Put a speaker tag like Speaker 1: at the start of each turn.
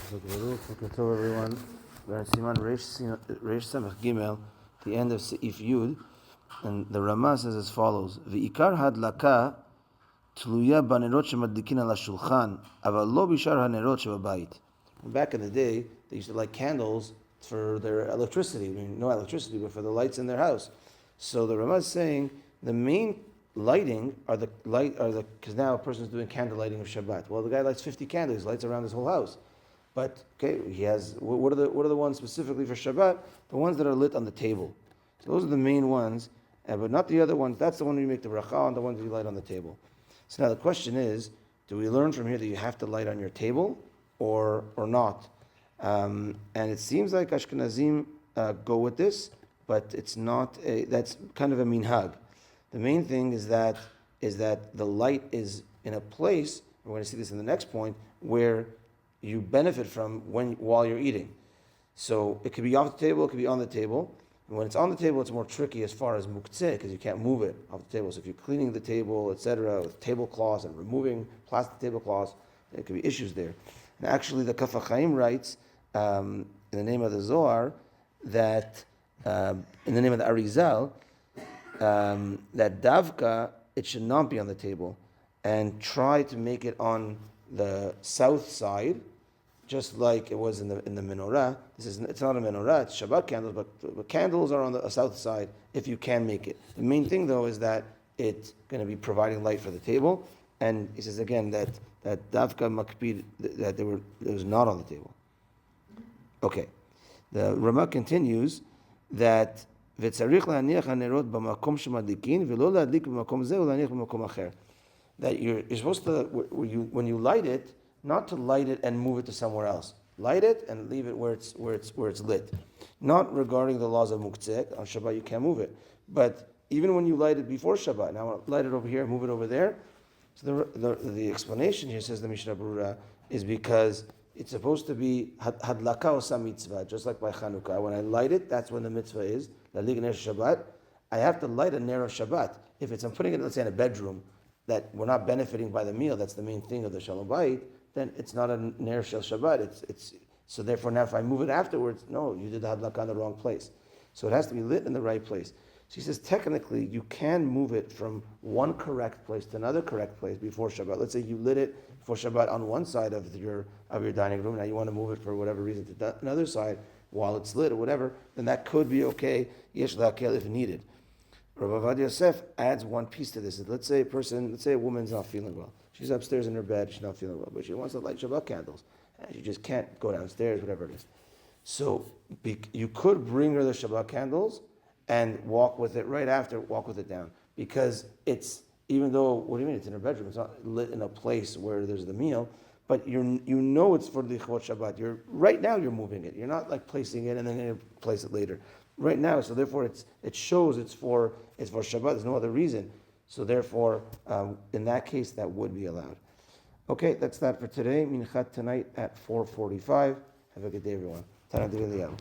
Speaker 1: Boker Tov, everyone. We're in Siman Reish Samech Gimel, the end of Seif Yud, and the Ramah says as follows: V'ikar hadlaka tluya banerot shemadlikin ala shulchan, aval lo bishar hanerot shebabayit. Back in the day, they used to light candles for their electricity. I mean, no electricity, but for the lights in their house. So the Ramah is saying the main lighting are because now a person is doing candle lighting of Shabbat. Well, the guy lights 50 candles, lights around his whole house. But okay, he has what are the ones specifically for Shabbat? The ones that are lit on the table. So those are the main ones, but not the other ones. That's the one you make the bracha on, the ones that you light on the table. So now the question is, do we learn from here that you have to light on your table or not? And it seems like Ashkenazim go with this, but it's not. That's kind of a minhag. The main thing is that the light is in a place. We're going to see this in the next point where you benefit from while you're eating. So it could be off the table, it could be on the table. And when it's on the table, it's more tricky as far as muktzeh, because you can't move it off the table. So if you're cleaning the table, etc., with tablecloths and removing plastic tablecloths, there could be issues there. And actually, the Kaf HaChaim writes in the name of the Zohar that in the name of the Arizal that davka it should not be on the table, and try to make it on the south side, just like it was in the menorah. It's not a menorah; it's Shabbat candles, but candles are on the south side if you can make it. The main thing, though, is that it's going to be providing light for the table. And he says again that davka makpid that it was not on the table. Okay, the Ramah continues that וצריך להניח הנרות במקום שמדליקים ולא להדליק במקום זה ולהניח במקום אחר. That you're supposed to, when you light it, not to light it and move it to somewhere else. Light it and leave it where it's lit. Not regarding the laws of muktzeh. On Shabbat you can't move it. But even when you light it before Shabbat, now I want to light it over here, move it over there. So the explanation here, says the Mishnah Berurah, is because it's supposed to be hadlaka osa mitzvah, just like by Chanukah. When I light it, that's when the mitzvah is. Ladlik ner Shabbat. I have to light a ner of Shabbat. If I'm putting it, let's say, in a bedroom, that we're not benefiting by the meal, that's the main thing of the Shalom Bayit, then it's not a ner shel Shabbat. It's so therefore now if I move it afterwards, no, you did the hadlaka in the wrong place. So it has to be lit in the right place. So he says technically you can move it from one correct place to another correct place before Shabbat. Let's say you lit it for Shabbat on one side of your dining room. Now you want to move it for whatever reason to another side while it's lit or whatever. Then that could be okay. Yesh la'akel if needed. Rav Avad Yosef adds one piece to this. Let's say a woman's not feeling well. She's upstairs in her bed. She's not feeling well, but she wants to light Shabbat candles, and she just can't go downstairs, whatever it is. So you could bring her the Shabbat candles and walk with it right after, walk with it down. Because it's, even though, what do you mean, it's in her bedroom, it's not lit in a place where there's the meal, but you know it's for Lichvot Shabbat. Right now you're moving it. You're not like placing it and then you place it later. Right now, so therefore it shows it's for Shabbat, there's no other reason. So therefore, in that case, that would be allowed. Okay, that's that for today. Minchat tonight at 4:45. Have a good day, everyone. Tanah D'Eliyahu.